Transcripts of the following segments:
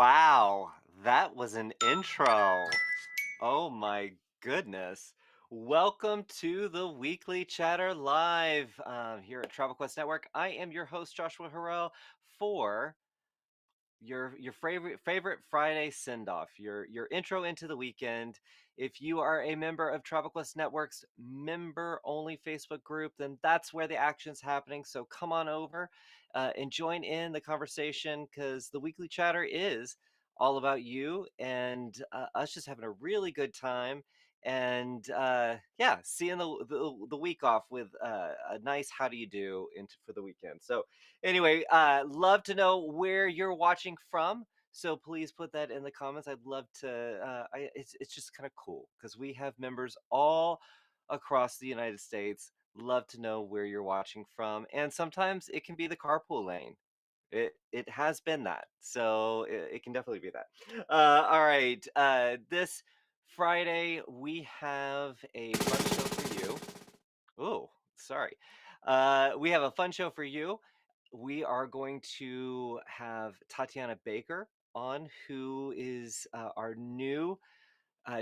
Wow, that was an intro. Oh my goodness. Welcome to the Weekly Chatter Live here at Travel Quest Network. I am your host, Joshua Harrell, for your favorite Friday send off, your intro into the weekend. If you are a member of Travel Quest Network's member only Facebook group, then that's where the action's happening. So come on over and join in the conversation because the weekly chatter is all about you and us just having a really good time. And yeah, seeing the week off with a nice how do you do into for the weekend. So anyway, love to know where you're watching from. So please put that in the comments. I'd love to. It's just kind of cool because we have members all across the United States. Love to know where you're watching from, and sometimes it can be the carpool lane. It has been that, so it can definitely be that. All right, this Friday we have a fun show for you. Oh, sorry. We have a fun show for you. We are going to have Tatiana Baker on, who is our new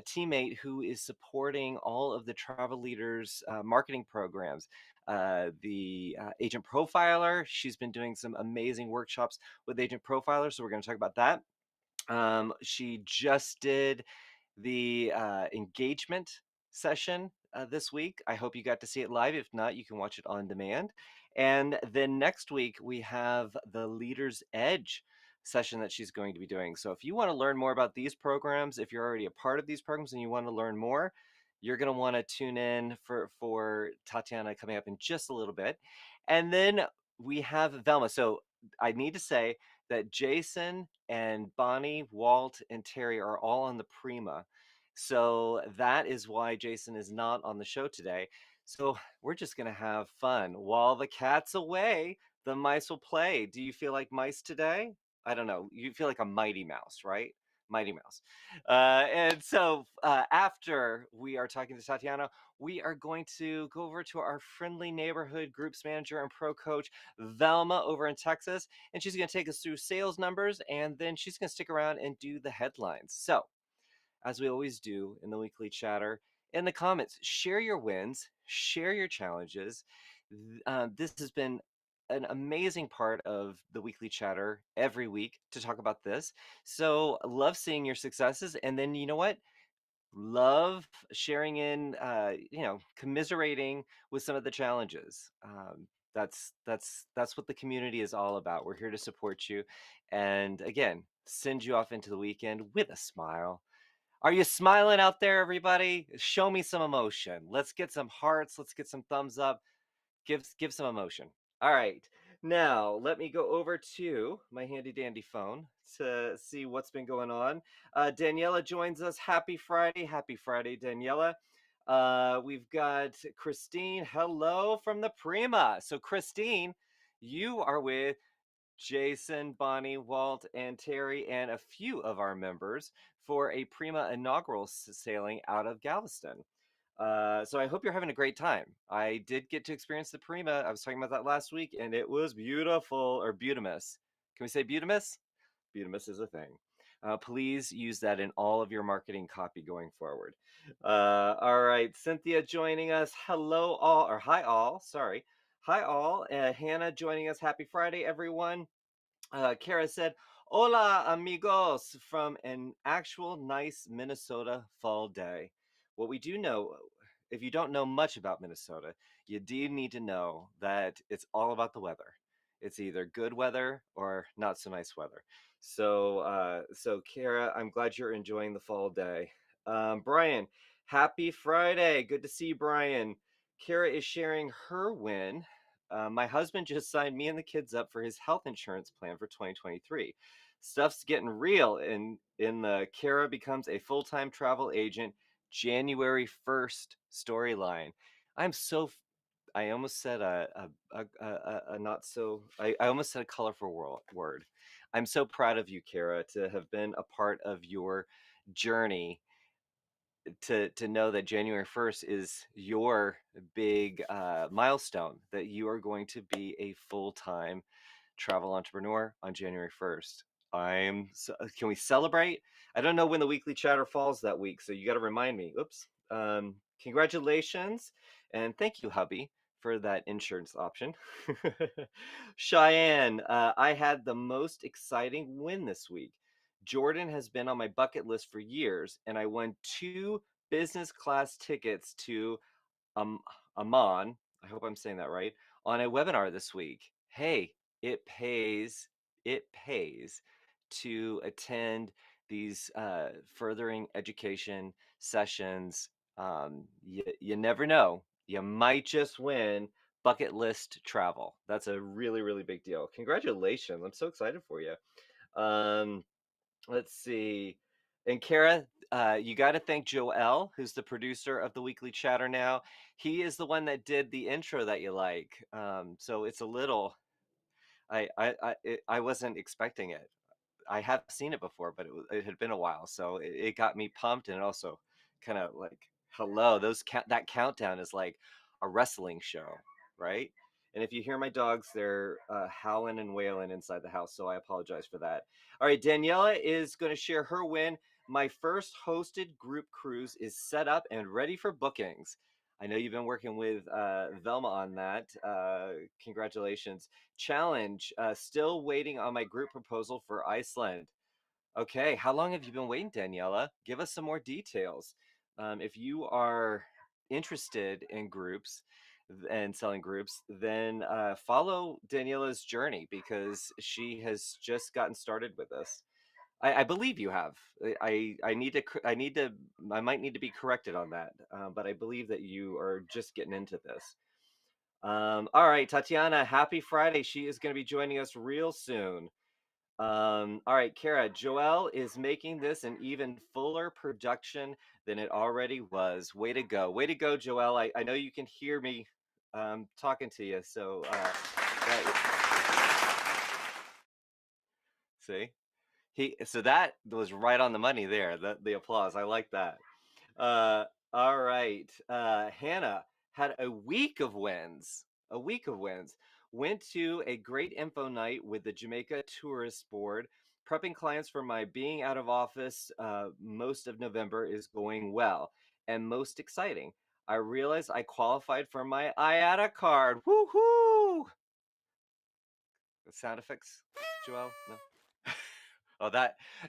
teammate who is supporting all of the travel leaders marketing programs. The agent profiler, she's been doing some amazing workshops with agent profilers, so we're going to talk about that. She just did the engagement session this week. I hope you got to see it live. If not, you can watch it on demand. And then next week, we have the Leader's Edge session that she's going to be doing. So if you want to learn more about these programs, if you're already a part of these programs and you want to learn more, you're going to want to tune in for Tatiana coming up in just a little bit. And then we have Velma. So I need to say that Jason and Bonnie, Walt, and Terry are all on the Prima. So that is why Jason is not on the show today. So we're just going to have fun. While the cat's away, the mice will play. Do you feel like mice today? I don't know. You feel like a Mighty Mouse, right? Mighty Mouse. And so after we are talking to Tatiana, we are going to go over to our friendly neighborhood groups manager and pro coach, Velma, over in Texas. And she's going to take us through sales numbers, and then she's going to stick around and do the headlines. So, as we always do in the weekly chatter, in the comments, share your wins, share your challenges. This has been an amazing part of the weekly chatter every week to talk about this. So, love seeing your successes. And then, you know what? Love sharing in, commiserating with some of the challenges. That's what the community is all about. We're here to support you, and again, send you off into the weekend with a smile. Are you smiling out there, everybody? Show me some emotion. Let's get some hearts. Let's get some thumbs up. Give some emotion. All right. Now, let me go over to my handy dandy phone to see what's been going on. Daniela joins us. Happy Friday. Happy Friday, Daniela. We've got Christine. Hello from the Prima. So, Christine, you are with Jason, Bonnie, Walt, and Terry, and a few of our members for a Prima inaugural sailing out of Galveston. So I hope you're having a great time. I did get to experience the Prima. I was talking about that last week, and it was beautiful, or Butamus. Can we say Butamus? Butamus is a thing. Please use that in all of your marketing copy going forward. All right, Cynthia joining us. Hello, all, or hi, all. Sorry. Hi, all. Hannah joining us. Happy Friday, everyone. Kara said, Hola, amigos, from an actual nice Minnesota fall day. What we do know, if you don't know much about Minnesota, you do need to know that it's all about the weather. It's either good weather or not so nice weather. So Kara, I'm glad you're enjoying the fall day. Brian, happy Friday. Good to see you, Brian. Kara is sharing her win. My husband just signed me and the kids up for his health insurance plan for 2023. Stuff's getting real, and in the Kara becomes a full-time travel agent January 1st storyline. I'm so I almost said a not so I almost said a colorful word. I'm so proud of you, Kara, to have been a part of your journey, to know that January 1st is your big milestone, that you are going to be a full-time travel entrepreneur on January 1st. Can we celebrate? I don't know when the weekly chatter falls that week, so you got to remind me. Oops. Congratulations and thank you, hubby, for that insurance option. Cheyenne, I had the most exciting win this week. Jordan has been on my bucket list for years, and I won two business class tickets to um, Aman, I hope I'm saying that right, on a webinar this week. Hey, it pays, it pays to attend these furthering education sessions. You never know. You might just win bucket list travel. That's a really, really big deal. Congratulations. I'm so excited for you. Um, Let's see. And Kara, you got to thank Joel, who's the producer of the Weekly Chatter now. He is the one that did the intro that you like. So it's a little. I wasn't expecting it. I have seen it before, but it had been a while, so it got me pumped, and it also kind of like, hello, that countdown is like a wrestling show, right? And if you hear my dogs, they're howling and wailing inside the house, so I apologize for that. All right, Daniela is going to share her win. My first hosted group cruise is set up and ready for bookings. I know you've been working with Velma on that. Congratulations. Challenge, still waiting on my group proposal for Iceland. Okay, how long have you been waiting, Daniela? Give us some more details. If you are interested in groups and selling groups, then follow Daniela's journey because she has just gotten started with this. I believe you have. I might need to be corrected on that, but I believe that you are just getting into this. All right, Tatiana, happy Friday. She is going to be joining us real soon. All right, Kara, Joelle is making this an even fuller production than it already was. Way to go. Way to go, Joelle. I know you can hear me talking to you. So, see? So that was right on the money there. The applause. I like that. Uh, all right. Hannah had a week of wins. A week of wins. Went to a great info night with the Jamaica Tourist Board. Prepping clients for my being out of office most of November is going well and most exciting. I realized I qualified for my IATA card. Woohoo! Sound effects, Joel? No. Oh,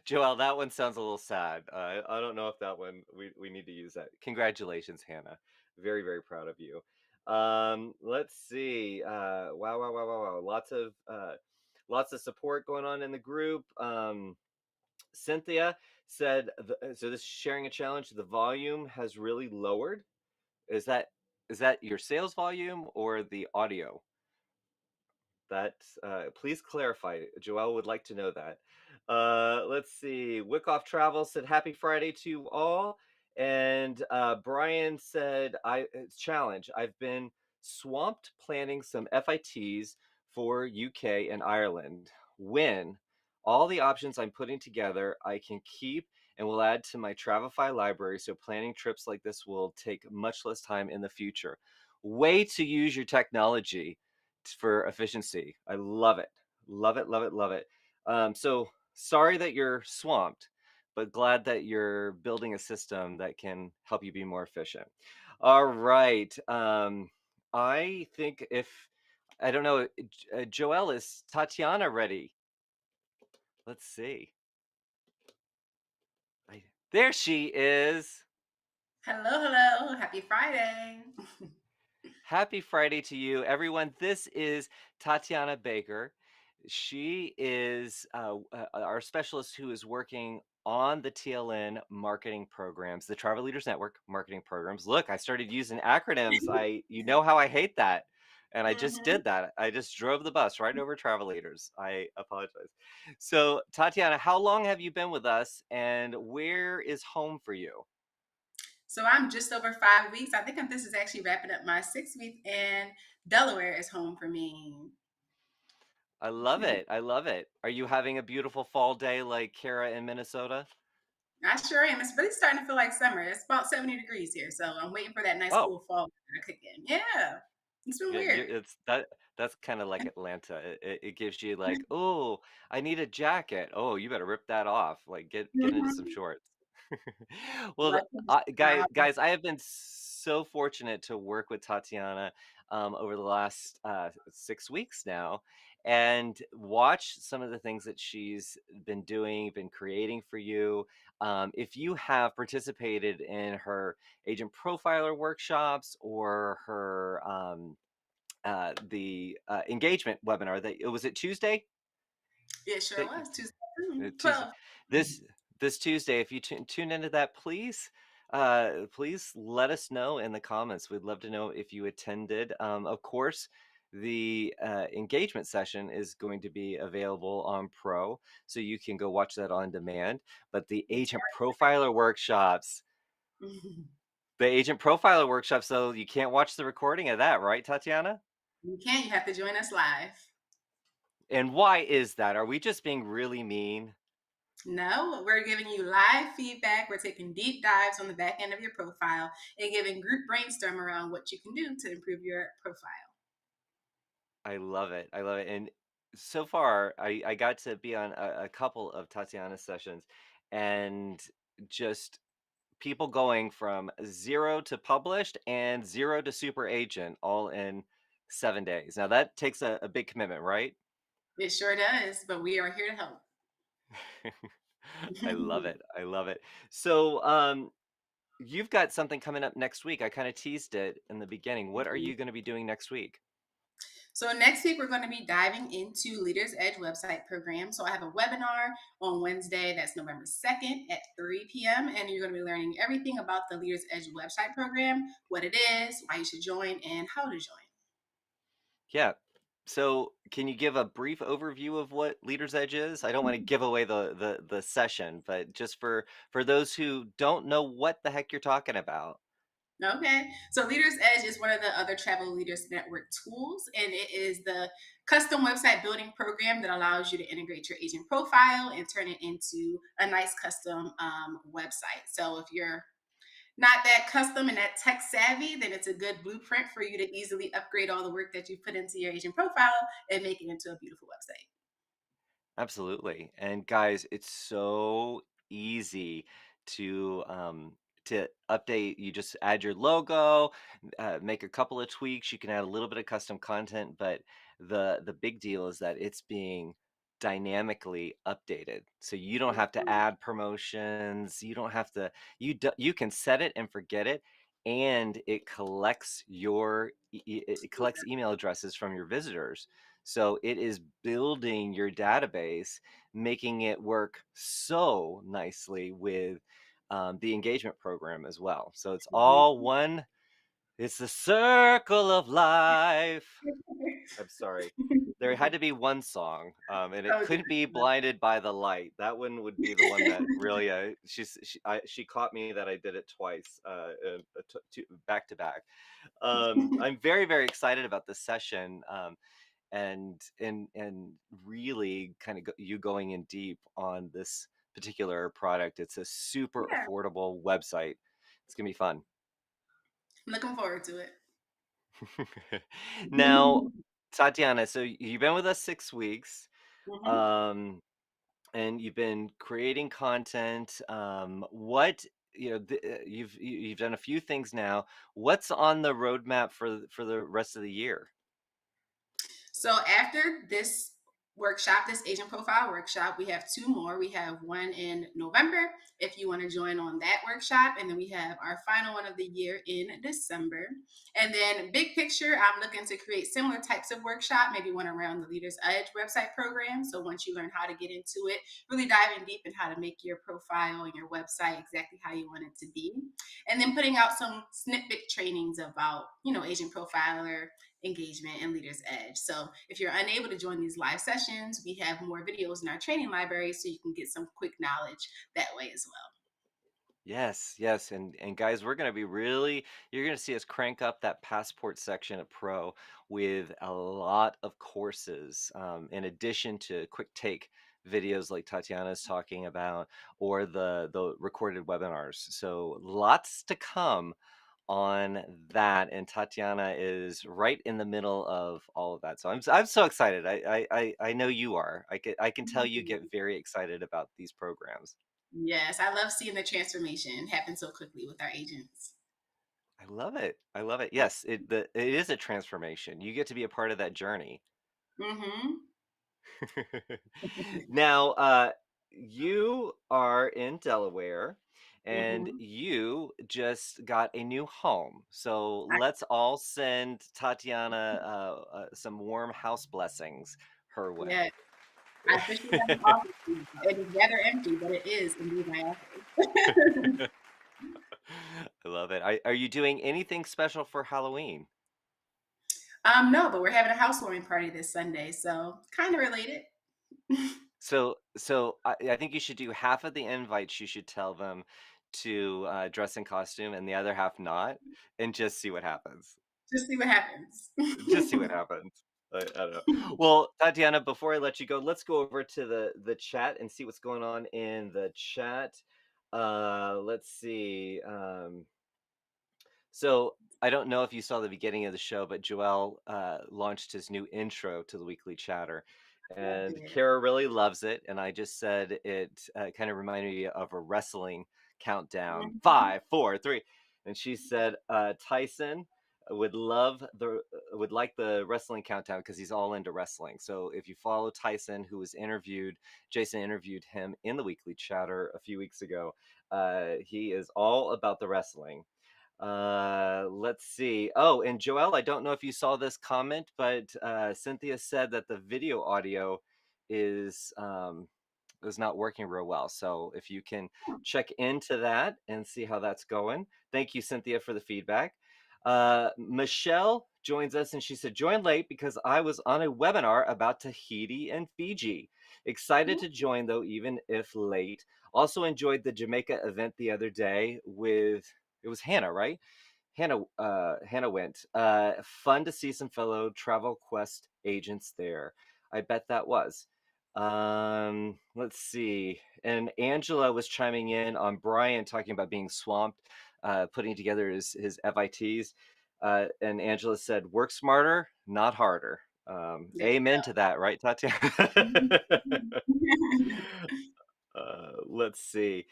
Joel, that one sounds a little sad. I don't know if that one we need to use that. Congratulations, Hannah. Very, very proud of you. Let's see. Wow, wow, wow, wow, wow. Lots of support going on in the group. Cynthia said, so this is sharing a challenge. The volume has really lowered. Is that is that your sales volume or the audio? That please clarify. Joelle would like to know that. Let's see. Wickoff Travel said happy Friday to all, and Brian said it's challenge. I've been swamped planning some FITs for UK and Ireland. When all the options I'm putting together, I can keep and will add to my Travify library, so planning trips like this will take much less time in the future. Way to use your technology for efficiency. I love it. Love it, love it, love it. So sorry that you're swamped, but glad that you're building a system that can help you be more efficient. All right. I think if, I don't know, Joelle, is Tatiana ready? Let's see. There she is. Hello, hello. Happy Friday. Happy Friday to you, everyone. This is Tatiana Baker. She is our specialist who is working on the TLN marketing programs, the Travel Leaders Network marketing programs. Look, I started using acronyms. You know how I hate that. And I just hmm did that. I just drove the bus right over Travel Leaders. I apologize. So, Tatiana, how long have you been with us and where is home for you? So I'm just over 5 weeks. This is actually wrapping up my 6 week, and Delaware is home for me. I love it. I love it. Are you having a beautiful fall day like Kara in Minnesota? I sure am. It's really starting to feel like summer. It's about 70 degrees here, so I'm waiting for that nice Oh, cool fall to kick in. Yeah, it's been yeah, weird. it's that. That's kinda like Atlanta. It gives you like, "Oh, I need a jacket." "Oh, you better rip that off." Like, get into some Mhm. shorts. Well, Like guys, I have been so fortunate to work with Tatiana, over the last, 6 weeks now, and watch some of the things that she's been doing, been creating for you. If you have participated in her agent profiler workshops or her, the engagement webinar that was it Tuesday It sure that was. 2 Tuesday 12. this this Tuesday. If you tune into that, please please let us know in the comments. We'd love to know if you attended. Of course, the engagement session is going to be available on Pro, so you can go watch that on demand. But That's right. the agent profiler workshops, though, you can't watch the recording of that, right, Tatiana? You can, you have to join us live. And why is that? Are we just being really mean? No, we're giving you live feedback. We're taking deep dives on the back end of your profile and giving group brainstorm around what you can do to improve your profile. I love it. I love it. And so far, I got to be on a couple of Tatiana sessions, and just people going from 0 to published and 0 to super agent all in 7 days. Now that takes a big commitment, right? It sure does, but we are here to help. I love it. I love it. So, you've got something coming up next week. I kind of teased it in the beginning. What are you going to be doing next week? So next week we're going to be diving into Leaders Edge website program. So I have a webinar on Wednesday, that's November 2nd at 3 p.m. And you're going to be learning everything about the Leaders Edge website program, what it is, why you should join, and how to join. Yeah. So, can you give a brief overview of what Leader's Edge is? I don't want to give away the session, but just for those who don't know what the heck you're talking about. Okay. So Leaders Edge is one of the other Travel Leaders Network tools, and it is the custom website building program that allows you to integrate your agent profile and turn it into a nice custom website. So if you're not that custom and that tech savvy, then it's a good blueprint for you to easily upgrade all the work that you put into your agent profile and make it into a beautiful website. Absolutely. And guys, it's so easy to update. You just add your logo, make a couple of tweaks. You can add a little bit of custom content, but the big deal is that it's being dynamically updated. So you don't have to add promotions. You don't have to you can set it and forget it, and it collects it collects email addresses from your visitors, so it is building your database, making it work so nicely with the engagement program as well. So it's all Mhm. one, it's the circle of life. I'm sorry. There had to be one song, and it Oh, couldn't be Blinded by the Light. That one would be the one that really, she caught me that I did it twice, back to back. I'm very, very excited about this session. And really kind of you going in deep on this particular product. It's a super yeah. affordable website. It's gonna be fun. I'm looking forward to it. Now, Tatiana, so you've been with us 6 weeks, Mhm. um, and you've been creating content. What you've done a few things now. What's on the roadmap for the rest of the year? So after this workshop, this agent profile workshop, we have two more. We have one in November if you want to join on that workshop. And then we have our final one of the year in December. And then big picture, I'm looking to create similar types of workshop, maybe one around the Leaders Edge website program. So once you learn how to get into it, really diving deep in how to make your profile and your website exactly how you want it to be. And then putting out some snippet trainings about, agent profiler, engagement, and Leaders Edge. So if you're unable to join these live sessions, we have more videos in our training library so you can get some quick knowledge that way as well. Yes, yes, and guys, we're gonna be really you're gonna see us crank up that passport section at Pro with a lot of courses, in addition to quick take videos like Tatiana's talking about, or the recorded webinars. So lots to come on that, and Tatiana is right in the middle of all of that. So I'm so excited. I know you are. I can tell you Mhm. get very excited about these programs. Yes, I love seeing the transformation happen so quickly with our agents. I love it. I love it. Yes, it is a transformation. You get to be a part of that journey. Hmm. Now, you are in Delaware and Hmm. you just got a new home. So I, let's all send Tatiana some warm house blessings her yeah, way. I officially have an office now. It is rather empty, but it is indeed my office. I love it. Are you doing anything special for Halloween? No, but we're having a housewarming party this Sunday, so kind of related. So I think you should do half of the invites. You should tell them to dress in costume, and the other half not, and just see what happens. Just see what happens. Just see what happens. I don't know. Well, Tatiana, before I let you go, let's go over to the chat and see what's going on in the chat. Let's see. So I don't know if you saw the beginning of the show, but Joel launched his new intro to the weekly chatter, Loved and it. Kara really loves it. And I just said it kind of reminded me of a wrestling countdown: Mhm. 5, 4, 3, and she said Tyson would like the wrestling countdown because he's all into wrestling. So if you follow Tyson, who was interviewed, Jason interviewed him in the weekly chatter a few weeks ago. He is all about the wrestling. Let's see. Oh, and Joel, I don't know if you saw this comment, but Cynthia said that the video audio is um, is not working real well. So if you can check into that and see how that's going. Thank you, Cynthia, for the feedback. Michelle joins us and she said, join late because I was on a webinar about Tahiti and Fiji. Excited to join though, even if late. Also enjoyed the Jamaica event the other day with it was Hannah, right? Hannah went. Fun to see some fellow Travel Quest agents there. I bet that was. Let's see. And Angela was chiming in on Brian talking about being swamped, putting together his FITs. And Angela said, "Work smarter, not harder." There you Amen to that, right, go. Tatiana? Let's see.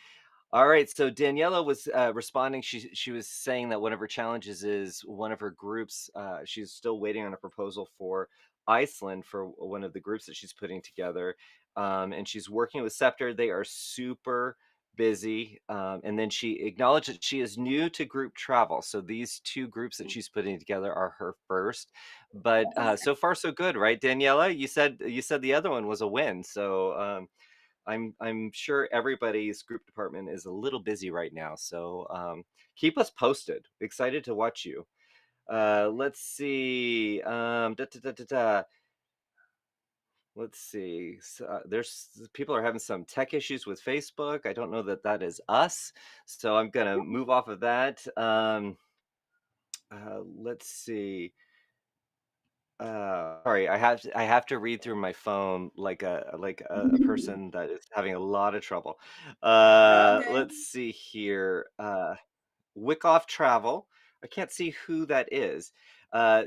All right, so Daniela was responding. She was saying that one of her challenges is one of her groups. She's still waiting on a proposal for Iceland for one of the groups that she's putting together, and she's working with Scepter. They are super busy, and then she acknowledged that she is new to group travel. So these two groups that she's putting together are her first, but That's awesome. so far so good, right, Daniela? You said the other one was a win, so. I'm sure everybody's group department is a little busy right now, so keep us posted. Excited to watch you. Let's see. Let's see. So, there's people are having some tech issues with Facebook. I don't know that that is us, so I'm gonna move off of that. Let's see. Sorry, I have to read through my phone like a person that is having a lot of trouble. You're all good. Let's see here. Wickoff Travel. I can't see who that is.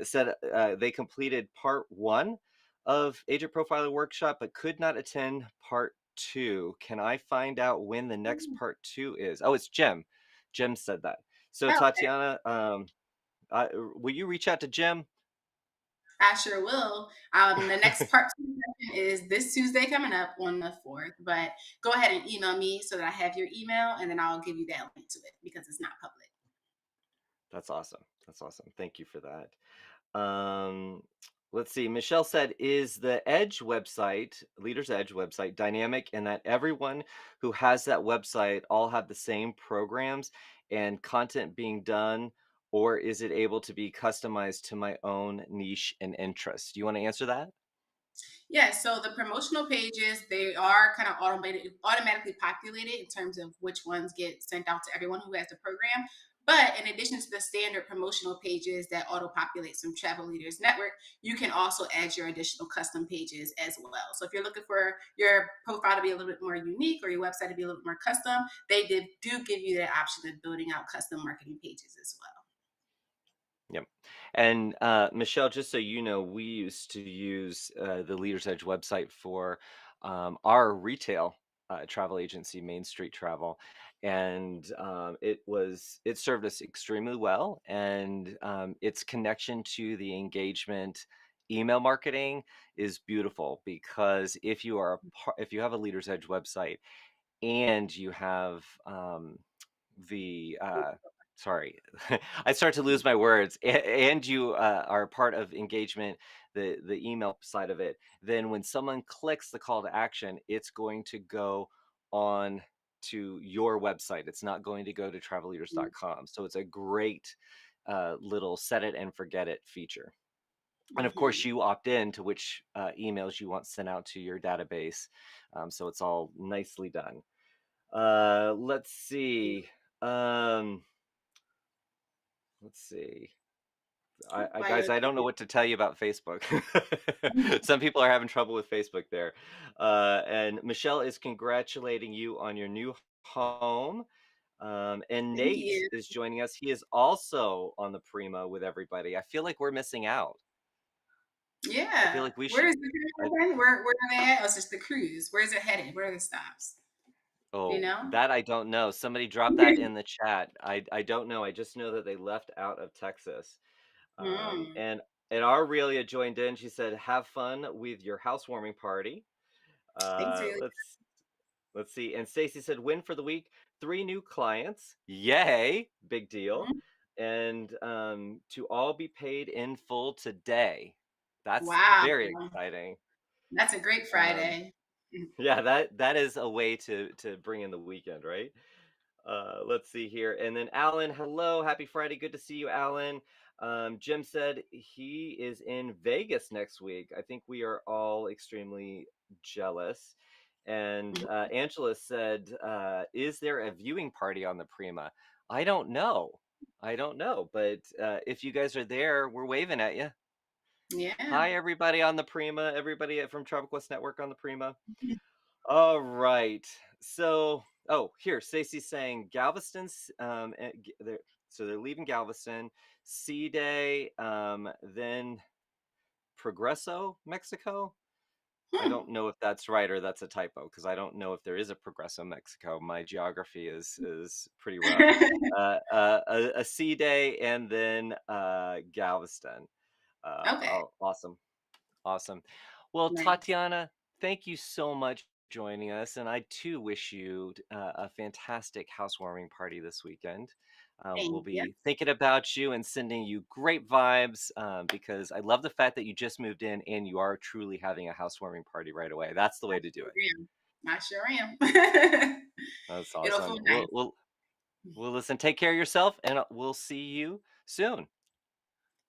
Said they completed part one of Agent Profiler Workshop, but could not attend part two. Can I find out when the next part two is? Oh, it's Jim. Jim said that. So Okay. Tatiana, will you reach out to Jim? I sure will. The next part two session is this Tuesday coming up on the 4th, but go ahead and email me so that I have your email and then I'll give you that link to it because it's not public. That's awesome. That's awesome. Thank you for that. Um, let's see. Michelle said, "Is the Edge website, Leaders Edge website, dynamic in that everyone who has that website all have the same programs and content being done, or is it able to be customized to my own niche and interest?" Do you want to answer that? Yeah, so the promotional pages, they are kind of automatically populated in terms of which ones get sent out to everyone who has the program. But in addition to the standard promotional pages that auto populates from Travel Leaders Network, you can also add your additional custom pages as well. So if you're looking for your profile to be a little bit more unique or your website to be a little bit more custom, they do give you that option of building out custom marketing pages as well. Yep. And Michelle, just so you know, we used to use the Leaders Edge website for our retail travel agency, Main Street Travel, and it served us extremely well. And its connection to the engagement email marketing is beautiful because if you have a Leaders Edge website and you have the sorry, I start to lose my words, and you are part of engagement, the email side of it, then when someone clicks the call to action, it's going to go on to your website. It's not going to go to travelleaders.com. So it's a great little set it and forget it feature. And of course, Mhm. you opt in to which emails you want sent out to your database. So it's all nicely done. Let's see. Um, let's see. While Guys, you're I don't know what to tell you about Facebook. Some people are having trouble with Facebook there. And Michelle is congratulating you on your new home. And thank Nate you. is joining us. He is also on the Prima with everybody. I feel like we're missing out. I feel Yeah. like we Where should. is the cruise I, again? Where are they at? Oh, it's just the cruise. Where is it headed? Where are the stops? Do you oh, know? that I don't know. Somebody dropped that in the chat. I don't know. I just know that they left out of Texas. Mm. And our Aurelia joined in. She said, "Have fun with your housewarming party." Thanks, Uh, really. let's let's see. And Stacy said, "Win for the week. 3 new clients. Yay! Big deal. Mhm. And to all be paid in full today. That's Wow. very exciting." That's a great Um, Friday. Mhm. yeah, that is a way to bring in the weekend, right? Let's see here. And then Alan, hello, happy Friday. Good to see you, Alan. Jim said he is in Vegas next week. I think we are all extremely jealous. And Mhm. Angela said, is there a viewing party on the Prima? I don't know. I don't know. But if you guys are there, we're waving at you. Yeah. Hi, everybody on the Prima, everybody from Travel Quest Network on the Prima. All right. So, oh, here, Stacey's saying Galveston's, so they're leaving Galveston, Sea Day, then Progreso, Mexico. I Hmm. don't know if that's right or that's a typo because I don't know if there is a Progreso, Mexico. My geography is pretty rough. A Sea Day and then Galveston. Okay. Awesome. Awesome. Well, Nice. Tatiana, thank you so much for joining us. And I too wish you a fantastic housewarming party this weekend. We'll Thank you. be thinking about you and sending you great vibes because I love the fact that you just moved in and you are truly having a housewarming party right away. That's the way to do it. I sure am. That's It'll feel awesome. nice. We'll listen. Take care of yourself, and we'll see you soon.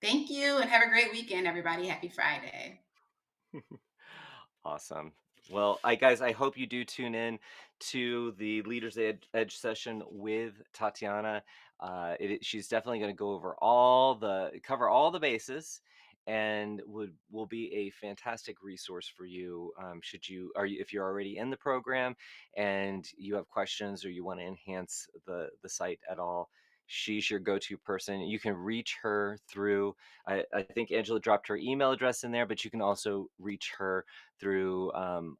Thank you and have a great weekend, everybody. Happy Friday. Awesome. Well, I hope you do tune in to the Edge session with Tatiana. She's definitely going to go over cover all the bases, and will be a fantastic resource for you. Should you are you if you're already in the program and you have questions or you want to enhance the site at all, she's your go-to person. You can reach her through. I think Angela dropped her email address in there, but you can also reach her through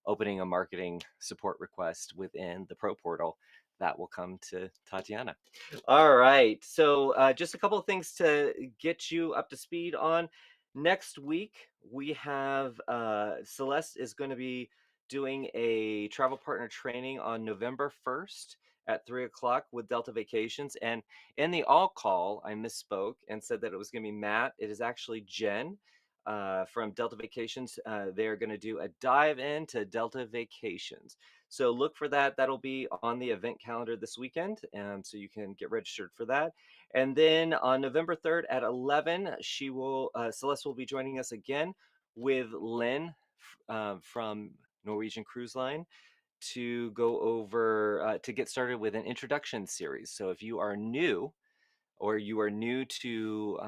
opening a marketing support request within the Pro Portal. That will come to Tatiana. All right. So, just a couple of things to get you up to speed on. Next week, we have Celeste is going to be doing a travel partner training on November 1st at 3 o'clock with Delta Vacations. And in the all call, I misspoke and said that it was going to be Matt. It is actually Jen from Delta Vacations. They're going to do a dive into Delta Vacations. So look for that. That'll be on the event calendar this weekend. So you can get registered for that. And then on November 3rd at 11, Celeste will be joining us again with Lynn from Norwegian Cruise Line to go over to get started with an introduction series. So if you are new or you are new to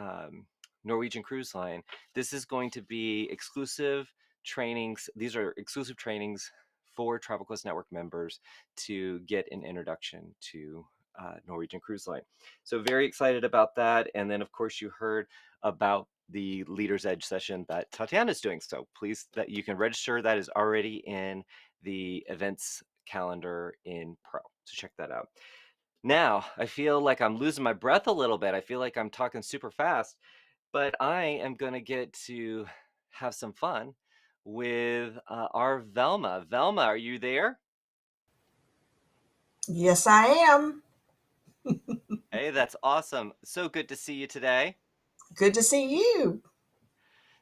Norwegian Cruise Line, this is going to be exclusive trainings. These are exclusive trainings for Travel Quest Network members to get an introduction to Norwegian Cruise Line. So very excited about that. And then, of course, you heard about the Leaders Edge session that Tatiana is doing. So please, that you can register. That is already in the events calendar in Pro. So check that out. Now, I feel like I'm losing my breath a little bit. I feel like I'm talking super fast, but I am going to get to have some fun with our Velma. Velma, are you there? Yes, I am. Hey, that's awesome. So good to see you today. Good to see you.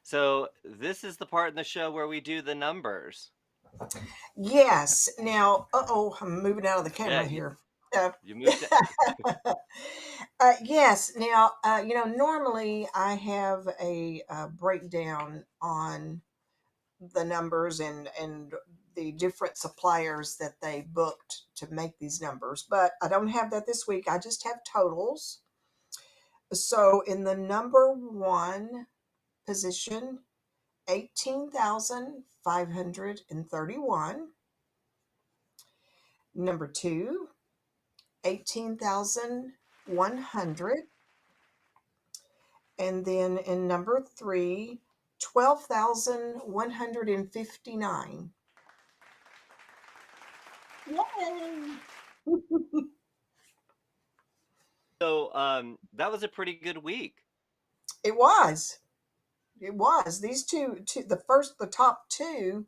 So, this is the part in the show where we do the numbers. Yes. Now, oh, I'm moving out of the Yeah, camera here. you moved it. Yes. Now, normally I have a breakdown on the numbers and the different suppliers that they booked to make these numbers, but I don't have that this week. I just have totals. So, in the number one position, 18,531. Number two, 18,100. And then in number three, 12,159. Yay! So, that was a pretty good week. It was. It was. These the top two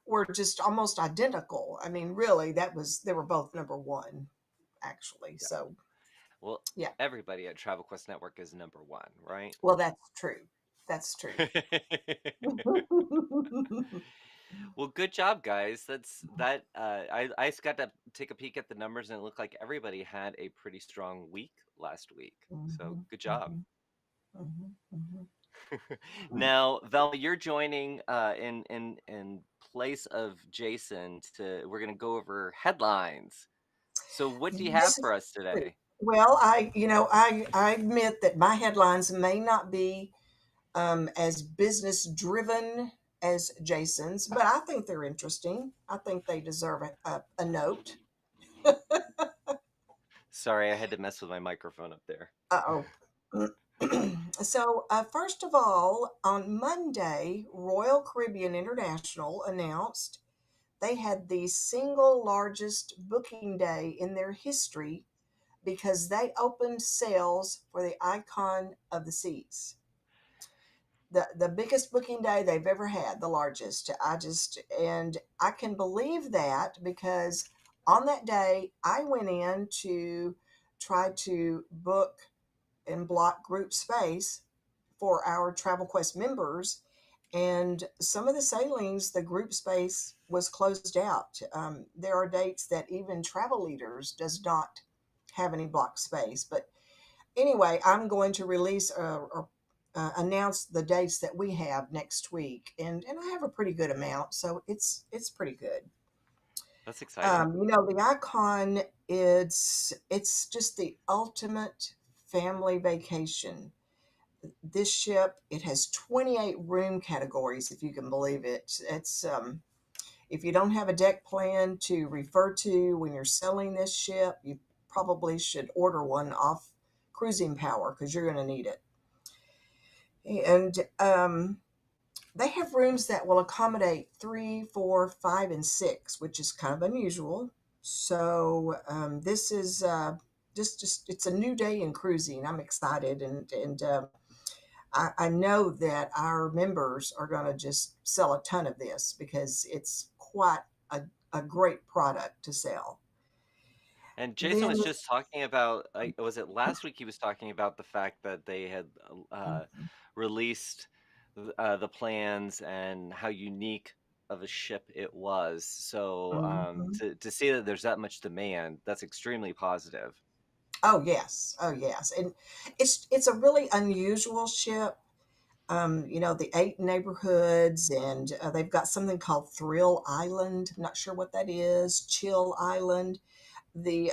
were just almost identical. I mean, really, they were both number one, actually. Yeah. So, Well, yeah. everybody at Travel Quest Network is number one, right? Well, that's true. That's true. Well, good job, guys. I just got to take a peek at the numbers, and it looked like everybody had a pretty strong week last week. So Mhm, good job. mhm, mhm, mhm. Now, Velma, you're joining in place of Jason. We're gonna go over headlines. So, what do you have This for is us true. today? Well, I admit that my headlines may not be as business driven as Jason's, but I think they're interesting. I think they deserve a note. Sorry, I had to mess with my microphone up there. Uh oh. So, first of all, on Monday, Royal Caribbean International announced they had the single largest booking day in their history because they opened sales for the Icon of the Seas. The biggest booking day they've ever had, the largest. And I can believe that because on that day I went in to try to book and block group space for our Travel Quest members. And some of the sailings, the group space was closed out. There are dates that even Travel Leaders does not have any block space. But anyway, I'm going to release or announce the dates that we have next week, and I have a pretty good amount, so it's pretty good. That's exciting. The Icon, it's just the ultimate family vacation. This ship, it has 28 room categories, if you can believe it. It's If you don't have a deck plan to refer to when you're selling this ship, you probably should order one off Cruising Power because you're going to need it. And they have rooms that will accommodate three, four, five, and six, which is kind of unusual. So this is just it's a new day in cruising. I'm excited, and I know that our members are going to just sell a ton of this because it's quite a great product to sell. And Jason Then was just talking about, was it last week? He was talking about the fact that they had released the plans and how unique of a ship it was. So Mhm. to see that there's that much demand, that's extremely positive. Oh yes, oh yes, and it's a really unusual ship. The eight neighborhoods, and they've got something called Thrill Island. I'm not sure what that is. Chill Island. The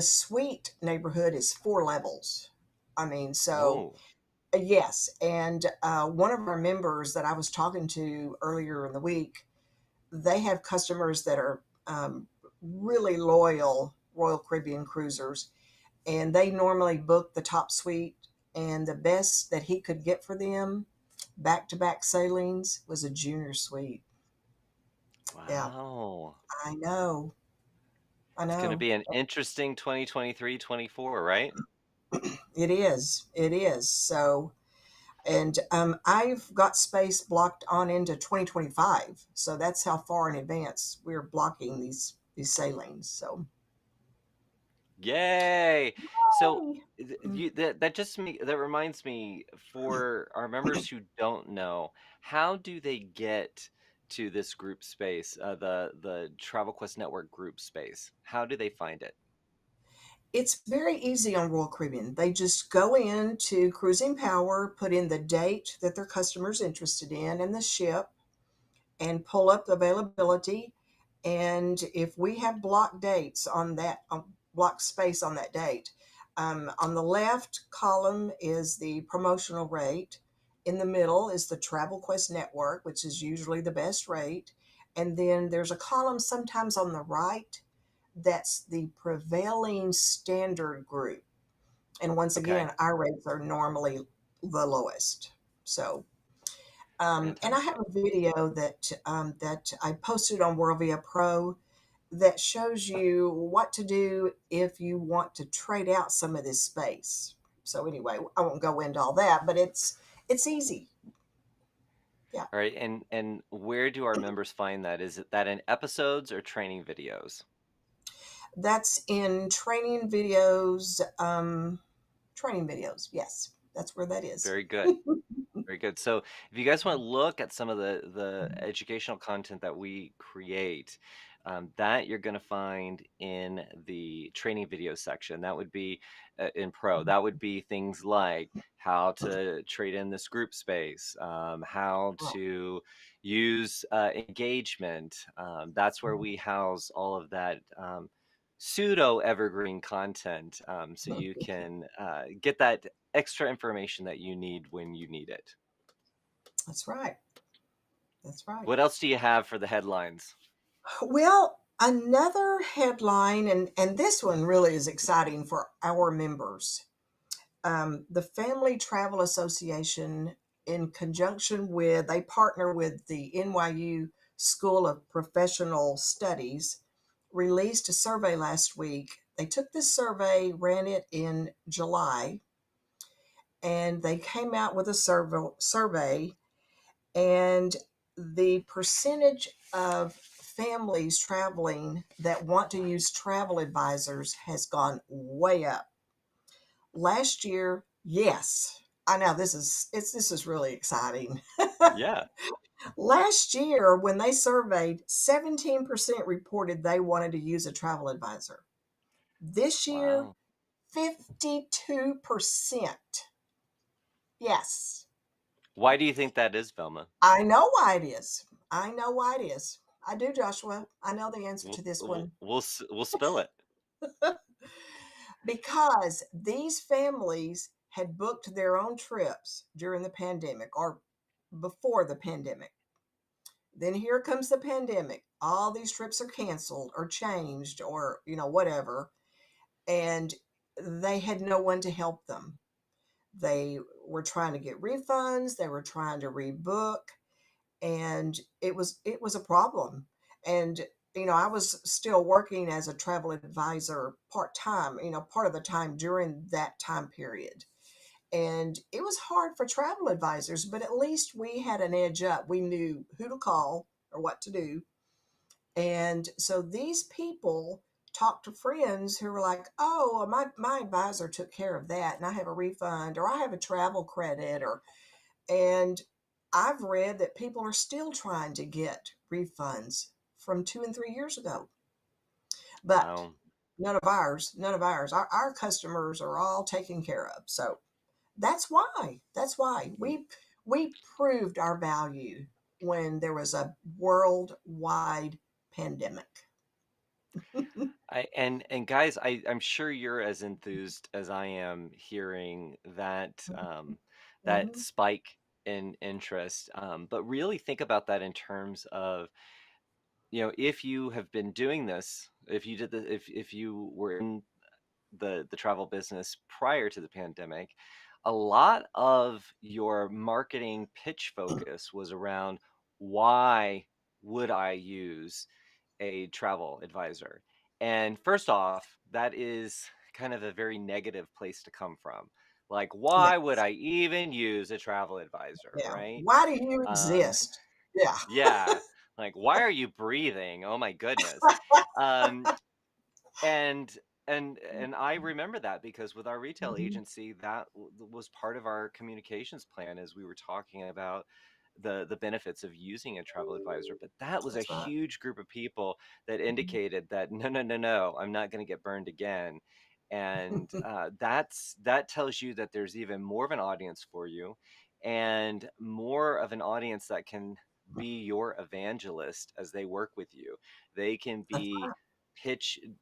suite neighborhood is four levels. I mean, so Oh, yes, and one of our members that I was talking to earlier in the week, they have customers that are really loyal Royal Caribbean cruisers, and they normally book the top suite. And the best that he could get for them, back to back sailings, was a junior suite. Yeah, Wow. I know. I It's going to know. be an interesting 2023-24, right? It is. It is. So, and I've got space blocked on into 2025. So that's how far in advance we're blocking these sailings. So, Yay! So mm, that reminds me, for our members who don't know, how do they get to this group space, the Travel Quest Network group space? How do they find it? it's very easy on Royal Caribbean. They just go into Cruising Power, put in the date that their customer's interested in and the ship, and pull up the availability. And if we have block dates on that, block space on that date, on the left column is the promotional rate. In the middle is the Travel Quest Network, which is usually the best rate. And then there's a column sometimes on the right that's the prevailing standard group. And once Okay, again, our rates are normally the lowest. So and I have fantastic. a video that I posted on WorldVia Pro that shows you what to do if you want to trade out some of this space. So anyway, I won't go into all that, but it's easy. Yeah, All right, and where do our members find that? Is it that in episodes or training videos? that's in training videos. Training videos. Yes, that's where that is. Very good. Very good. So if you guys want to look at some of the educational content that we create, that you're going to find in the training video section. That would be in Pro. That would be things like how to trade in this group space, how Right. to use engagement. That's where we house all of that. Pseudo evergreen content, so you can get that extra information that you need when you need it. That's right. That's right. What else do you have for the headlines? Well, another headline, and this one really is exciting for our members. The Family Travel Association, in conjunction with, they partner with the NYU School of Professional Studies, released a survey last week. They took this survey, ran it in July, and they came out with a survey, and the percentage of families traveling that want to use travel advisors has gone way up. Last year, yes, I know this is really exciting. Yeah. Last year, when they surveyed, 17% reported they wanted to use a travel advisor. This year, Wow. 52%. Yes, Why do you think that is, Velma? I know why it is. I know why it is. I do, Joshua. I know the answer We'll to this we'll one. we'll spill it. Because these families had booked their own trips during the pandemic or before the pandemic. Then here comes the pandemic. All these trips are canceled or changed or, whatever. And they had no one to help them. They were trying to get refunds, they were trying to rebook, and it was a problem. And I was still working as a travel advisor part-time, part of the time during that time period. And it was hard for travel advisors, but at least we had an edge up. We knew who to call or what to do. And so these people talked to friends who were like, oh, well, my advisor took care of that and I have a refund or I have a travel credit or and I've read that people are still trying to get refunds from 2 and 3 years ago. But Wow. none of ours. Our customers are all taken care of. So that's why. That's why we proved our value when there was a worldwide pandemic. And guys, I'm sure you're as enthused as I am hearing that that Mm-hmm. spike in interest. But really think about that in terms of if you have been doing this, if you did the if you were in the travel business prior to the pandemic, a lot of your marketing pitch focus was around why would I use a travel advisor? And first off, that is kind of a very negative place to come from. Like, Yeah, why would I even use a travel advisor, yeah. right? Why do you Um, exist? Yeah. yeah, like, why are you breathing? Oh my goodness. Um, and and I remember that because with our retail Mhm. agency, that was part of our communications plan as we were talking about the benefits of using a travel advisor. But that was a That's right. huge group of people that Mhm. indicated that no, no, no, no, I'm not going to get burned again. And that tells you that there's even more of an audience for you, and more of an audience that can be your evangelist as they work with you. They can That's be right.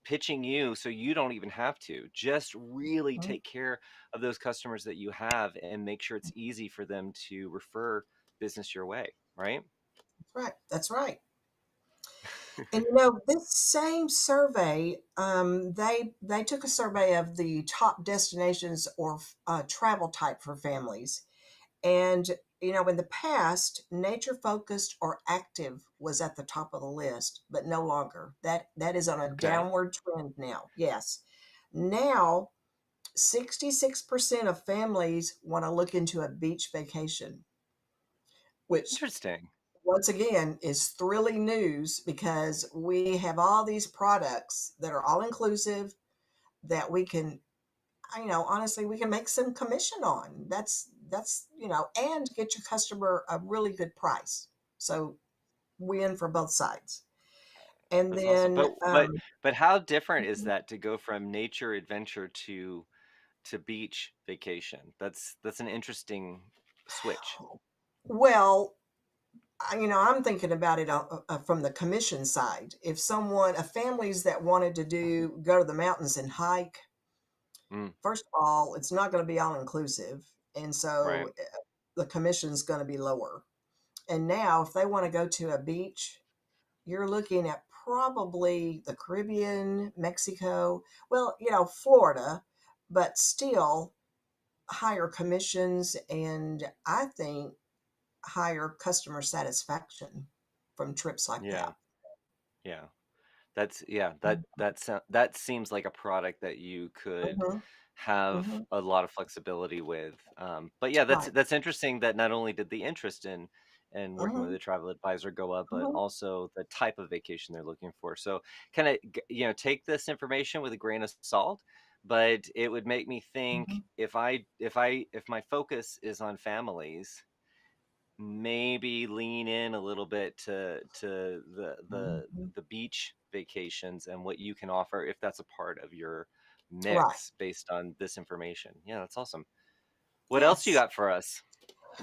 pitching you, so you don't even have to. Just really Mhm. take care of those customers that you have and make sure it's easy for them to refer business your way, right? That's right. That's right. And this same survey, they took a survey of the top destinations or travel type for families. And in the past, nature focused or active was at the top of the list, but no longer. That is on a Okay. downward trend now. Yes. Now, 66% of families want to look into a beach vacation, which Interesting. once again is thrilling news because we have all these products that are all inclusive that we can, honestly, we can make some commission on. And get your customer a really good price. So win for both sides. And That's awesome. then, But how different is that to go from nature adventure to beach vacation? That's an interesting switch. well, I'm thinking about it from the commission side. If a families that wanted to go to the mountains and hike, Mm, first of all, it's not going to be all inclusive. And right. so the commission's going to be lower. And now, if they want to go to a beach, you're looking at probably the Caribbean, Mexico, well, Florida, but still higher commissions and I think higher customer satisfaction from trips like Yeah. that. Yeah. That seems like a product that you could Hmm. have Hmm. a lot of flexibility with. But yeah, that's Right. that's interesting that not only did the interest in working with Hmm. a travel advisor go up, but Hmm. also the type of vacation they're looking for. So kind of take this information with a grain of salt. But it would make me think, Hmm. if my focus is on families, maybe lean in a little bit to Hmm. the beach vacations and what you can offer if that's a part of your Right. mix based on this information. Yeah, that's awesome. What else you Yes. got for us?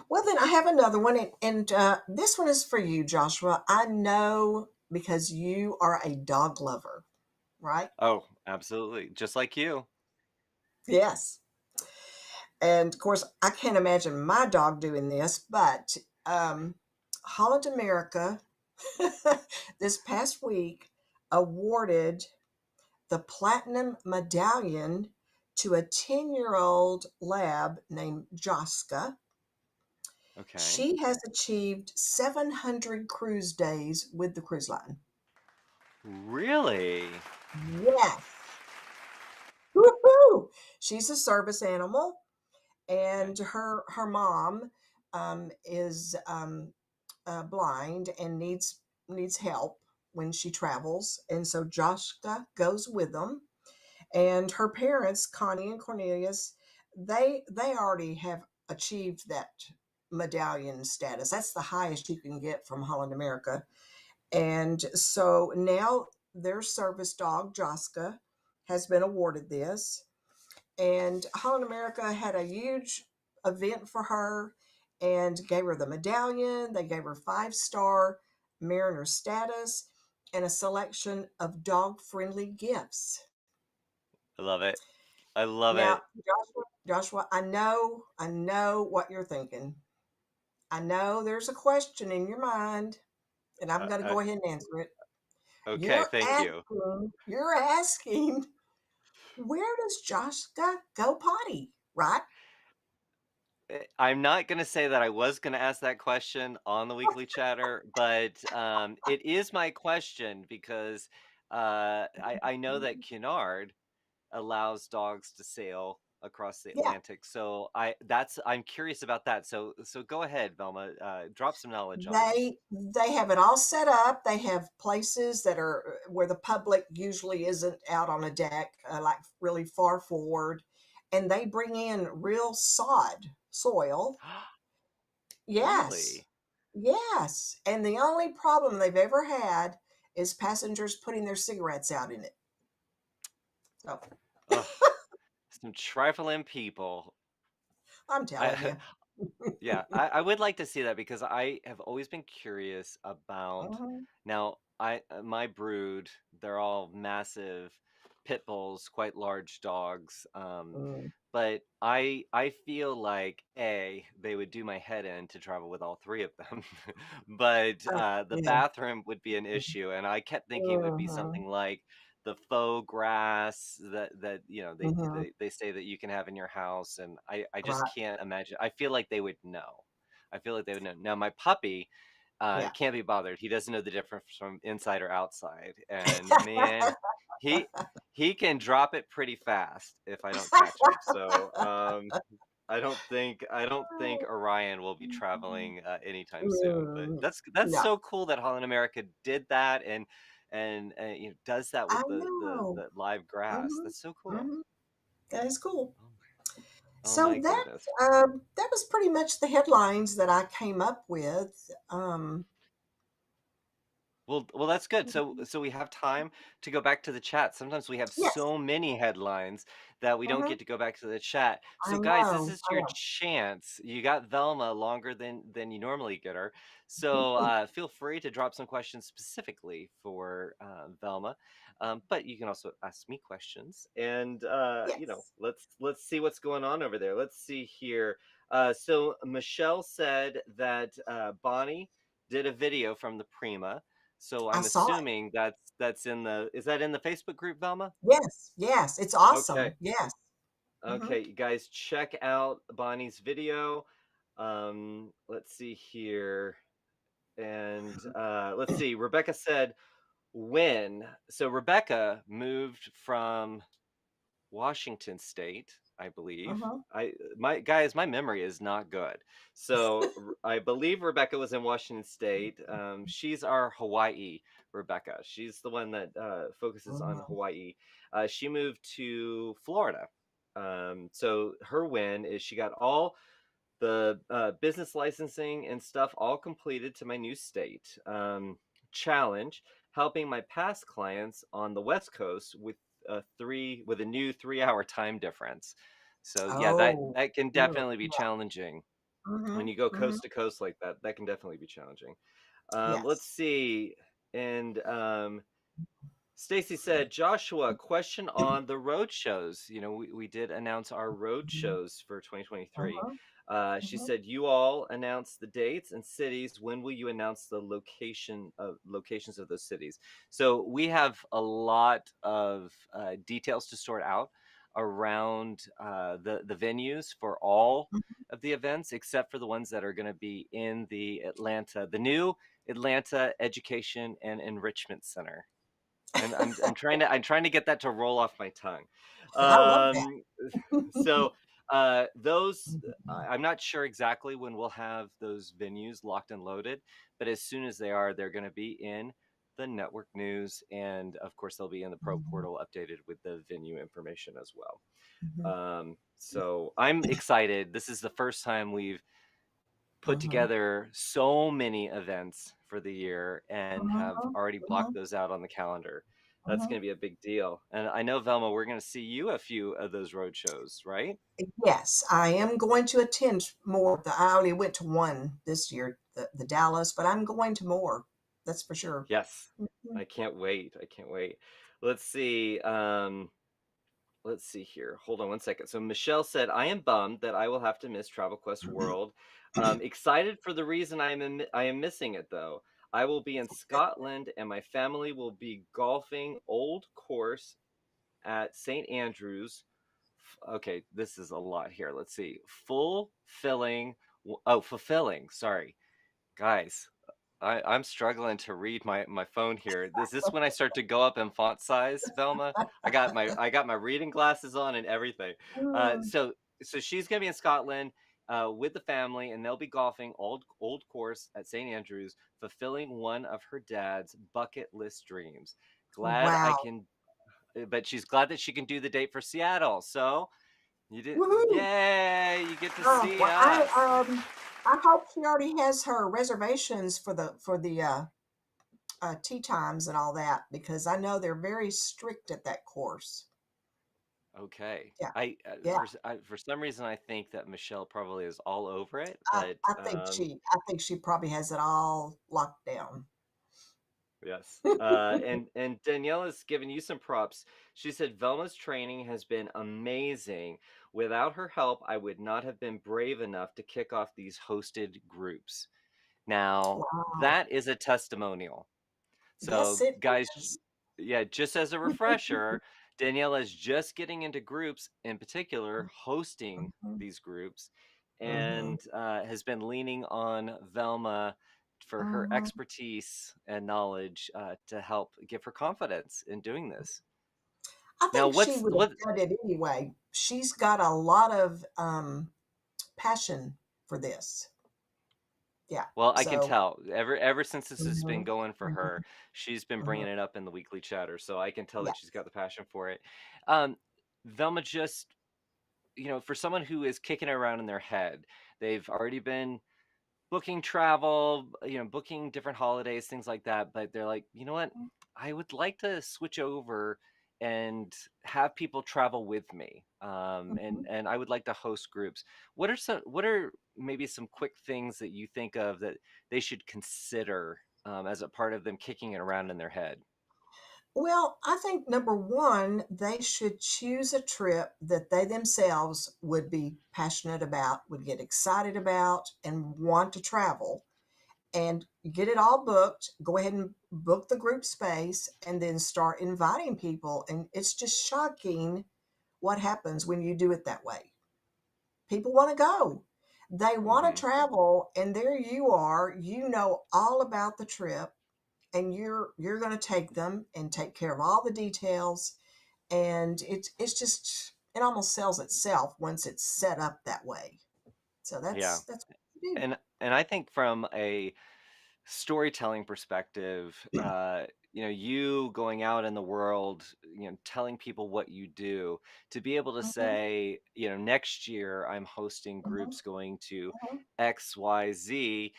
Well, then I have another one, and this one is for you, Joshua. I know because you are a dog lover, right? Oh, absolutely. Just like you. Yes. And of course, I can't imagine my dog doing this, but um, Holland America this past week awarded the Platinum Medallion to a 10-year-old lab named Joska. Okay. She has achieved 700 cruise days with the cruise line. Really? Yes. Woohoo! She's a service animal, Okay. and her mom is blind and needs help when she travels, and so Joshka goes with them. And her parents, Connie and Cornelius, they already have achieved that medallion status. That's the highest you can get from Holland America. And so now their service dog, Joska, has been awarded this. And Holland America had a huge event for her and gave her the medallion. They gave her 5-star Mariner status and a selection of dog friendly gifts. I love it. I love Now, it. Joshua, I know what you're thinking. I know there's a question in your mind, and I'm Uh, going to uh, go ahead and answer it. Okay, thank you. You're asking, where does Josh go potty, right? I'm not gonna say that I was gonna ask that question on the weekly chatter, but it is my question because I know that Cunard allows dogs to sail across the Yeah, Atlantic, so I'm curious about that. So go ahead, Velma, drop some knowledge on us. they have it all set up. They have places that are where the public usually isn't out on a deck, like really far forward, and they bring in real soil. Yes, Really? yes, and the only problem they've ever had is passengers putting their cigarettes out in it. So Ugh, some trifling people. I'm telling I you. Yeah, I would like to see that because I have always been curious about. Mhm, Now, my brood, they're all massive pit bulls, quite large dogs. mm. But I feel like they would do my head in to travel with all three of them. But the Yeah. bathroom would be an issue, and I kept thinking it would be Mhm, something like the faux grass that mhm. they say that you can have in your house, and I just Right. can't imagine. I feel like they would know. I feel like they would know. Now my puppy Yeah. can't be bothered. He doesn't know the difference from inside or outside, and man, he he can drop it pretty fast if I don't catch him. So I don't think Orion will be traveling anytime soon. But Mm, that's no, so cool that Holland America did that and does that I with know. the live grass. Mhm, That's so cool. mhm. That is cool. Oh oh So my goodness. that was pretty much the headlines that I came up with. Well, that's good. So we have time to go back to the chat. Sometimes we have Yes. so many headlines that we don't Mhm. get to go back to the chat. I So guys, this know. is I your know. chance. You got Velma longer than you normally get her. So feel free to drop some questions specifically for Velma. But you can also ask me questions, and Yes. let's see what's going on over there. Let's see here. So Michelle said that Bonnie did a video from the Prima, so I I'm saw it. assuming that's in the is that in the Facebook group, Velma? Yes. Yes. It's Okay. awesome. Yes. Mhm. Okay, you guys check out Bonnie's video. Let's see here. And let's see. Rebecca said when. So Rebecca moved from Washington State, I believe. Mhm. My memory is not good. So I believe Rebecca was in Washington State. She's our Hawaii Rebecca. She's the one that focuses on Mhm. Hawaii. She moved to Florida. So her win is she got all the business licensing and stuff all completed to my new state. Challenge helping my past clients on the West Coast with a new 3 hour time difference. So yeah, that Oh. that can Mm, definitely be yeah. challenging when Mhm. you go Mhm. coast to coast like that. That can definitely be challenging. Let's Yes. see, and Stacy said, Joshua, question on the road shows. We did announce our road Mhm. shows for 2023. Mhm. She Mhm. said, you all announced the dates and cities. When will you announce the locations of those cities? So we have a lot of details to sort out around the venues for all of the events, except for the ones that are going to be in the new Atlanta Education and Enrichment Center, and I'm trying to get that to roll off my tongue. I love that. Um, so those I'm not sure exactly when we'll have those venues locked and loaded, but as soon as they are, they're going to be in the network news, and of course they'll be in the pro Mhm. portal updated with the venue information as well. Mhm. So I'm excited. This is the first time we've put Mhm. together so many events for the year and have Mhm. already blocked Mhm. those out on the calendar. That's Mhm. going to be a big deal. And I know, Velma, we're going to see you a few of those road shows, right? Yes, I am going to attend more. I only went to one this year, the Dallas, but I'm going to more. That's for sure. Yes. Mhm. I can't wait. I can't wait. Let's see. Let's see here. Hold on one second. So Michelle said, "I am bummed that I will have to miss Travel Quest World. Excited for the reason I am missing it though. I will be in Scotland, and my family will be golfing Old Course at St. Andrews. Okay, this is a lot here. Let's see. Fulfilling. Sorry, guys. I'm struggling to read my phone here. Is this when I start to go up in font size, Velma? I got my reading glasses on and everything. Uh, Mm, so so she's gonna be in Scotland with the family, and they'll be golfing Old Course at St. Andrews, fulfilling one of her dad's bucket list dreams. Glad I wow. can, but she's glad that she can do the date for Seattle. So you did, Woohoo. yay! You get to Oh, see well, us. I hope she already has her reservations for the tea times and all that because I know they're very strict at that course. Okay. Yeah, I, yeah. for some reason I think that Michelle probably is all over it, I, but I think she probably has it all locked down. yes. And Danielle has given you some props. She said Velma's training has been amazing. Without her help, I would not have been brave enough to kick off these hosted groups. Now, Wow. that is a testimonial. Yes, So, it guys, is. yeah, just as a refresher, Daniela is just getting into groups, in particular, hosting Mhm, these groups, mhm, and has been leaning on Velma for her mhm. expertise and knowledge to help give her confidence in doing this. I Now, think she would what? have done it anyway. She's got a lot of passion for this. Yeah. Well, I can So, tell ever since this has been mhm, going for mhm, her, she's been mhm. bringing it up in the weekly chatter, so I can tell that she's Yes. got the passion for it. Um, Velma just for someone who is kicking it around in their head, they've already been booking travel, booking different holidays, things like that. But they're like, you know what? I would like to switch over and have people travel with me. And Mhm. and I would like to host groups. What are maybe some quick things that you think of that they should consider as a part of them kicking it around in their head? Well, I think number one, they should choose a trip that they themselves would be passionate about, would get excited about, and want to travel. And get it all booked. Go ahead and book the group space and then start inviting people. And it's just shocking what happens when you do it that way. People want to go. They want Hmm. to travel and there you are, you know all about the trip and you're going to take them and take care of all the details and it's just it almost sells itself once it's set up that way. So Yeah, that's what you and I think from a storytelling perspective, you going out in the world, telling people what you do, to be able to do. Hmm. say, next year I'm hosting Hmm. groups going to Hmm. XYZ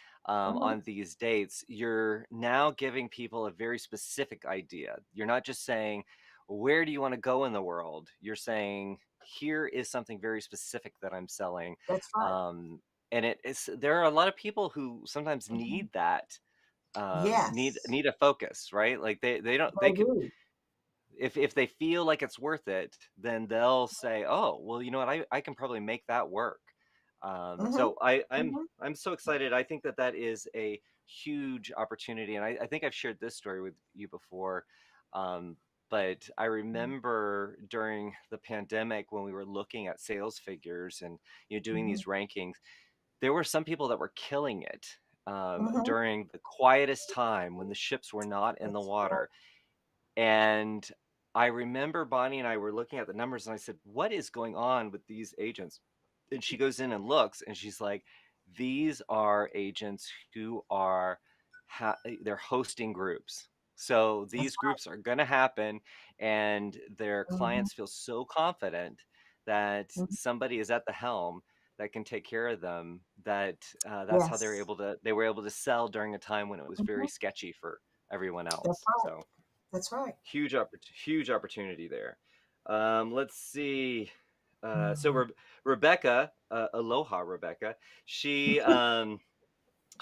Hmm. on these dates, you're now giving people a very specific idea. You're not just saying, where do you want to go in the world? You're saying, here is something very specific that I'm selling. That's right. Um, and there are a lot of people who sometimes Hmm. need that, need Yes, need a focus, right? Like they don't they they could, do. if they feel like it's worth it, then they'll say, oh well, you know what, I can probably make that work. Hmm. So I'm Hmm. I'm so excited. I think that is a huge opportunity, and I think I've shared this story with you before. um, but I remember during the pandemic when we were looking at sales figures and doing Hmm. these rankings, there were some people that were killing it Hmm. during the quietest time when the ships were not in the That's right. water. And I remember Bonnie and I were looking at the numbers, and I said, what is going on with these agents? And she goes in and looks, and she's like, these are agents who are they're hosting groups. So That's these groups are going to happen, and their right. Hmm. clients feel so confident that Hmm. somebody is at the helm that can take care of them, that that's how Yes. they were able to sell during a time when it was very Hmm. sketchy for everyone That's else. right. So That's right. huge opportunity there. Let's see. So Mhm. Rebecca, aloha Rebecca, she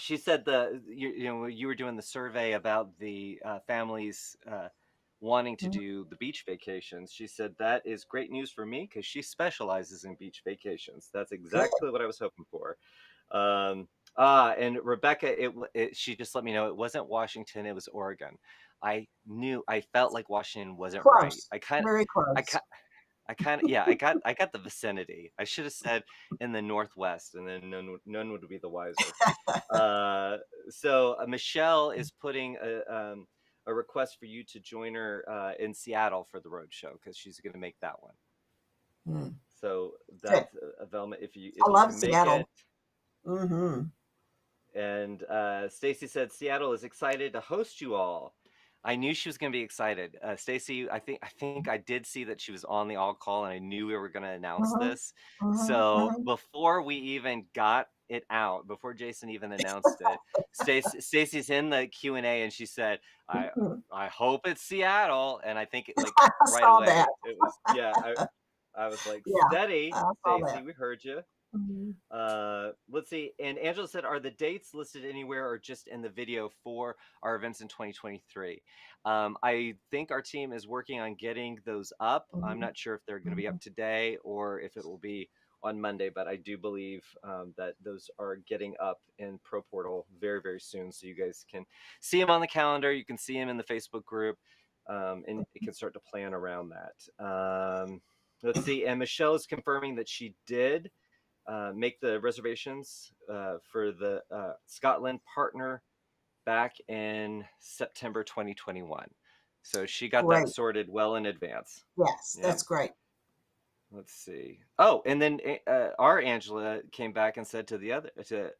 she said you were doing the survey about the families wanting to Mhm. do the beach vacations. She said that is great news for me because she specializes in beach vacations. That's Good. exactly what I was hoping for. Um, And Rebecca, she just let me know it wasn't Washington, it was Oregon. I felt like Washington wasn't right. Close, I kind of, very I close. kind, yeah, I got the vicinity. I should have said in the Northwest, and then none would be the wiser. Uh, so Michelle is putting a request for you to join her in Seattle for the road show because she's going to make that one. Mm, So good. that's Velma. I If you love can make Seattle. it. Hmm. And Stacy said Seattle is excited to host you all. I knew she was going to be excited. Stacy, I think I did see that she was on the all call, and I knew we were going to announce Hmm. this. Hmm. So Hmm. before we even got it out, before Jason even announced it, Stacy's in the Q&A, and she said, "I I hope it's Seattle," and I think like I right saw that. away it was yeah. I was like, Yeah, "Steady, I saw that. Stacy, we heard you." Mhm. Let's see. And Angela said, are the dates listed anywhere or just in the video for our events in 2023? I think our team is working on getting those up. I'm Mhm. not sure if they're going to be up Mhm. today or if it will be on Monday, but I do believe that those are getting up in Pro Portal very, very soon. So you guys can see them on the calendar. You can see them in the Facebook group, and you can start to plan around that. Let's see. And Michelle is confirming that she did make the reservations for the Scotland partner back in September 2021. So she got that Great. sorted well in advance. Yes, Yep. that's great. Let's see. Oh, and then our Angela came back and said to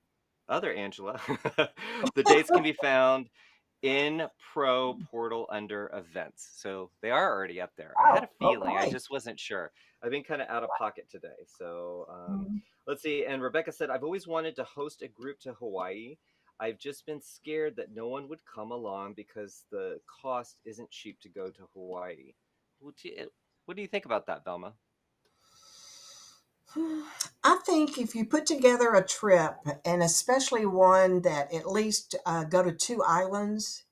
other Angela, the dates can be found in Pro Portal under events. So they are already up there. I had Oh, a feeling, I okay. just wasn't sure. I've been kind of out of pocket today. So Mhm. let's see. And Rebecca said, I've always wanted to host a group to Hawaii. I've just been scared that no one would come along because the cost isn't cheap to go to Hawaii. What do you think about that, Velma? I think if you put together a trip, and especially one that at least go to two islands,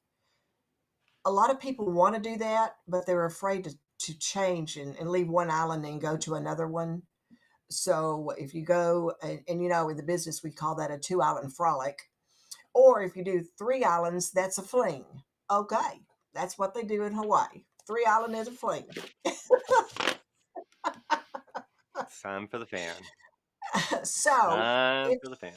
a lot of people want to do that, but they're afraid to change and leave one island and go to another one. So if you go, and you know, in the business, we call that a two-island frolic. Or if you do three islands, that's a fling. Okay, that's what they do in Hawaii. Three island is a fling. It's time for the fan. So Time if for the fan.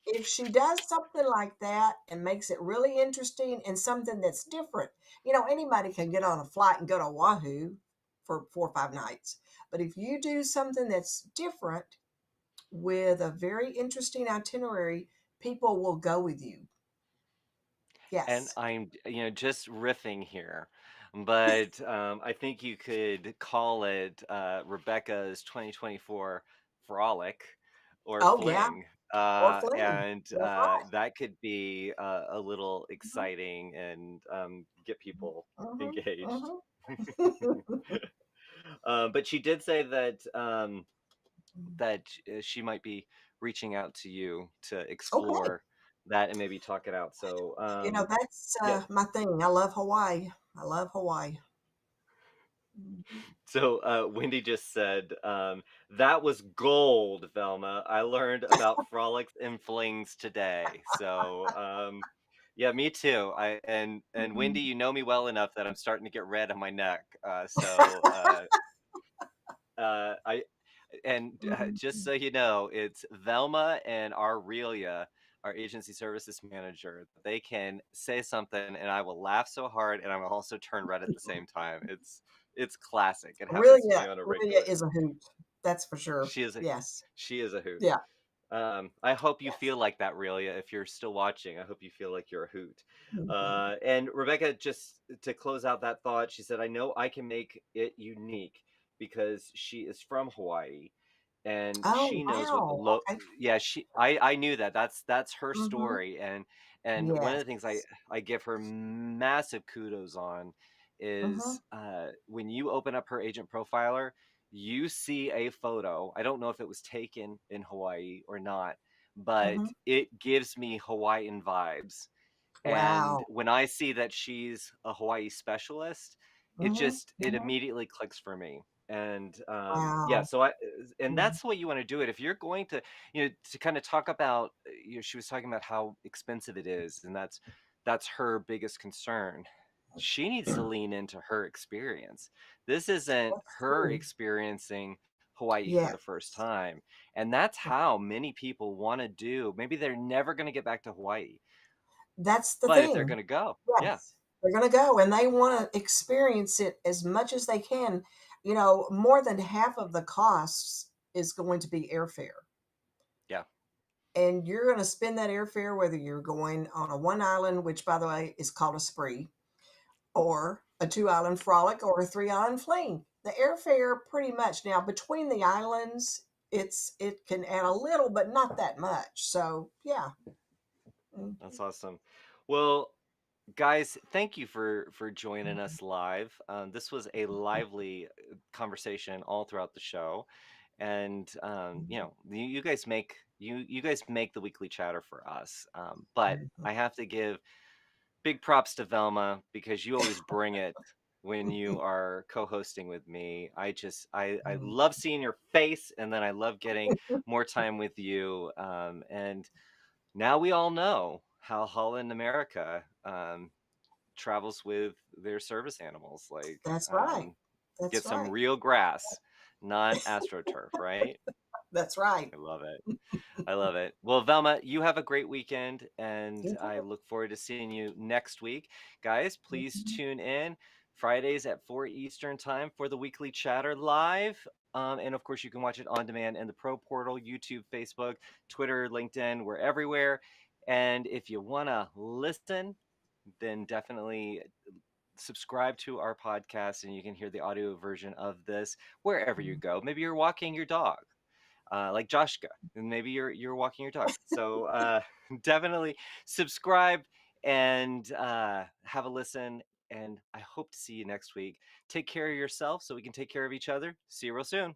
if she does something like that and makes it really interesting and something that's different, you know, anybody can get on a flight and go to Oahu for 4 or 5 nights. But if you do something that's different with a very interesting itinerary, people will go with you. And Yes. I'm, just riffing here, but I think you could call it Rebecca's 2024 Frolic or Oh, yeah. Fling. Or fling. And That's right. that could be a little exciting and get people Hmm. engaged. Hmm. But she did say that she might be reaching out to you to Okay. explore that and maybe talk it out. So, You know, that's yeah. my thing. I love Hawaii. I love Hawaii. Mhm. So Wendy just said, that was gold, Velma. I learned about frolics and flings today. So yeah, me too. And Wendy, Mhm. you know me well enough that I'm starting to get red on my neck. I and just Mhm. so you know, it's Velma and Aurelia, our agency services manager. They can say something, and I will laugh so hard, and I will also turn red at the same time. It's classic. It happens to me Aurelia, on a Aurelia regular. is a hoot. That's for sure. She is a Yes. she is a hoot. Yeah. I hope you Yes. feel like that, Relia. If you're still watching, I hope you feel like you're a hoot. Mhm. And Rebecca, just to close out that thought, she said, I know I can make it unique because she is from Hawaii and Oh, she knows what the wow. Okay. yeah, I knew that. That's her Mhm. story. And one of the things Yes. I give her massive kudos on is Mhm. when you open up her agent profiler, you see a photo. I don't know if it was taken in Hawaii or not, but Mhm. it gives me Hawaiian vibes. And Wow. when I see that she's a Hawaii specialist, Mhm. it Mhm. immediately clicks for me. And yeah, Wow. so I and Mhm. that's what you want to do it if you're going to to kind of talk about she was talking about how expensive it is, and that's her biggest concern. She needs to lean into her experience. This isn't That's her true. experiencing Hawaii for Yes, the first time. And that's how many people want to do. Maybe they're never going to get back to Hawaii, that's the but if they're thing. going to go, yeah, Yes, they're gonna go, and they wanna experience it as much as they can. You know, more than half of the costs is going to be airfare, yeah, and you're gonna spend that airfare whether you're going on a one island, which, by the way, is called a spree, or a two-island frolic, or a three-island fling. The airfare pretty much now between the islands, it can add a little, but not that much. So, yeah. Mm, that's awesome. Well, guys, thank you for joining mhm, us live. This was a lively conversation all throughout the show, and you guys make you guys make the weekly chatter for us. But mhm, I have to give big props to Velma because you always bring it when you are co-hosting with me. I mhm. love seeing your face, and then I love getting more time with you. And now we all know how Holland America travels with their service animals. Like, That's right. get That's some right. real grass, not astroturf, right? That's right. I love it. I love it. Well, Velma, you have a great weekend, and You I too. look forward to seeing you next week. Guys, please Mhm. tune in Fridays at 4 Eastern Time for the weekly chatter live. And of course, you can watch it on demand in the Pro Portal, YouTube, Facebook, Twitter, LinkedIn. We're everywhere. And if you want to listen, then definitely subscribe to our podcast and you can hear the audio version of this wherever you Mhm. go. Maybe you're walking your dog like Joshka, and maybe you're walking your dog. So definitely subscribe and have a listen. And I hope to see you next week. Take care of yourself so we can take care of each other. See you real soon.